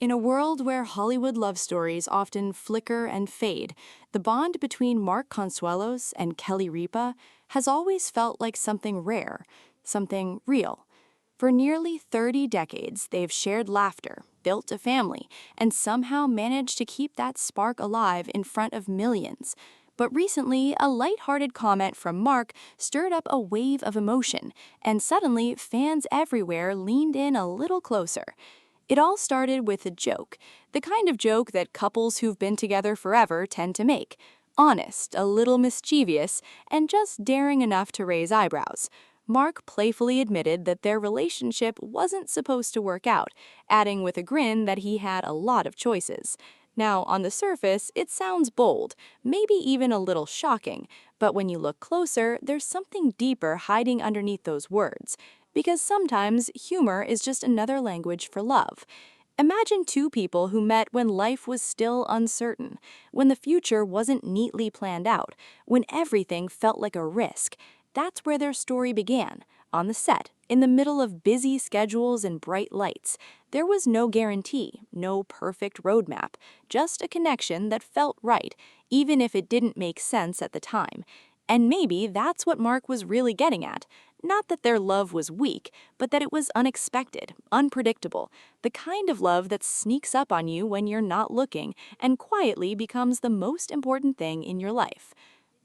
In a world where Hollywood love stories often flicker and fade, the bond between Mark Consuelos and Kelly Ripa has always felt like something rare, something real. For nearly 30 decades, they've shared laughter, built a family, and somehow managed to keep that spark alive in front of millions. But recently, a lighthearted comment from Mark stirred up a wave of emotion, and suddenly fans everywhere leaned in a little closer. It all started with a joke, the kind of joke that couples who've been together forever tend to make. Honest, a little mischievous, and just daring enough to raise eyebrows. Mark playfully admitted that their relationship wasn't supposed to work out, adding with a grin that he had a lot of choices. Now, on the surface, it sounds bold, maybe even a little shocking, but when you look closer, there's something deeper hiding underneath those words. Because sometimes humor is just another language for love. Imagine two people who met when life was still uncertain, when the future wasn't neatly planned out, when everything felt like a risk. That's where their story began, on the set, in the middle of busy schedules and bright lights. There was no guarantee, no perfect roadmap, just a connection that felt right, even if it didn't make sense at the time. And maybe that's what Mark was really getting at. Not that their love was weak, but that it was unexpected, unpredictable, the kind of love that sneaks up on you when you're not looking and quietly becomes the most important thing in your life.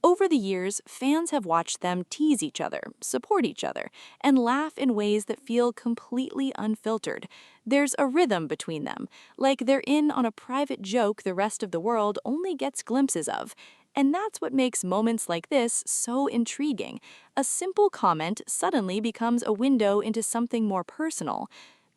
Over the years, fans have watched them tease each other, support each other, and laugh in ways that feel completely unfiltered. There's a rhythm between them, like they're in on a private joke the rest of the world only gets glimpses of. And that's what makes moments like this so intriguing. A simple comment suddenly becomes a window into something more personal.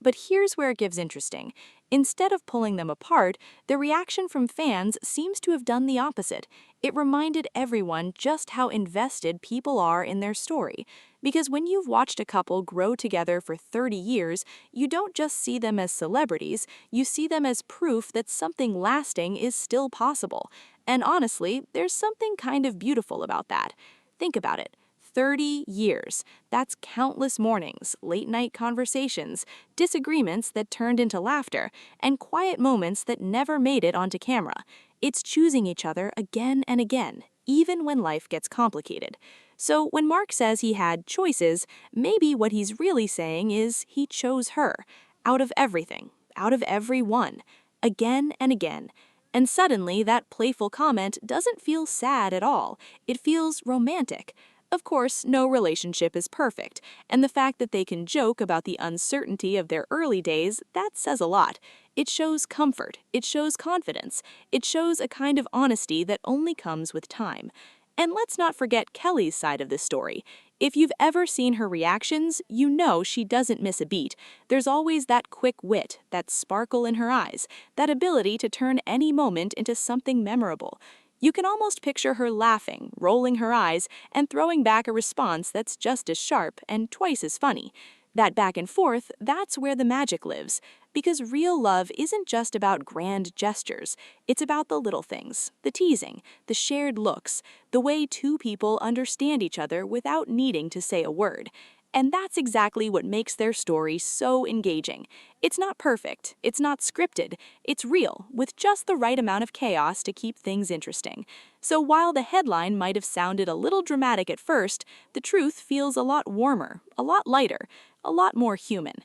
But here's where it gets interesting. Instead of pulling them apart, the reaction from fans seems to have done the opposite. It reminded everyone just how invested people are in their story. Because when you've watched a couple grow together for 30 years, you don't just see them as celebrities, you see them as proof that something lasting is still possible. And honestly, there's something kind of beautiful about that. Think about it. 30 years. That's countless mornings, late-night conversations, disagreements that turned into laughter, and quiet moments that never made it onto camera. It's choosing each other again and again, even when life gets complicated. So when Mark says he had choices, maybe what he's really saying is he chose her. Out of everything. Out of everyone. Again and again. And suddenly, that playful comment doesn't feel sad at all. It feels romantic. Of course, no relationship is perfect, and the fact that they can joke about the uncertainty of their early days, that says a lot. It shows comfort, it shows confidence, it shows a kind of honesty that only comes with time. And let's not forget Kelly's side of this story. If you've ever seen her reactions, you know she doesn't miss a beat. There's always that quick wit, that sparkle in her eyes, that ability to turn any moment into something memorable. You can almost picture her laughing, rolling her eyes, and throwing back a response that's just as sharp and twice as funny. That back and forth, that's where the magic lives. Because real love isn't just about grand gestures. It's about the little things, the teasing, the shared looks, the way two people understand each other without needing to say a word. And that's exactly what makes their story so engaging. It's not perfect, it's not scripted, it's real, with just the right amount of chaos to keep things interesting. So while the headline might have sounded a little dramatic at first, the truth feels a lot warmer, a lot lighter, a lot more human.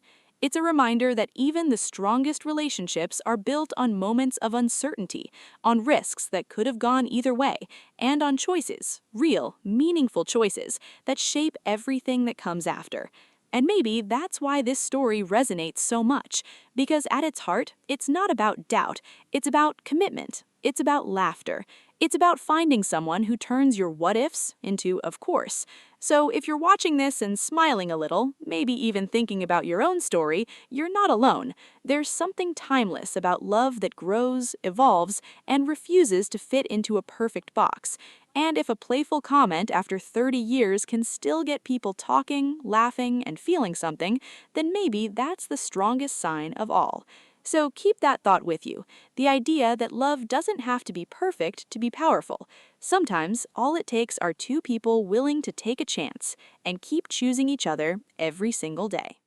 It's a reminder that even the strongest relationships are built on moments of uncertainty, on risks that could have gone either way, and on choices, real, meaningful choices, that shape everything that comes after. And maybe that's why this story resonates so much, because at its heart, it's not about doubt, it's about commitment, it's about laughter, it's about finding someone who turns your what-ifs into of course. So if you're watching this and smiling a little, maybe even thinking about your own story, you're not alone. There's something timeless about love that grows, evolves, and refuses to fit into a perfect box. And if a playful comment after 30 years can still get people talking, laughing, and feeling something, then maybe that's the strongest sign of all. So keep that thought with you, the idea that love doesn't have to be perfect to be powerful. Sometimes all it takes are two people willing to take a chance and keep choosing each other every single day.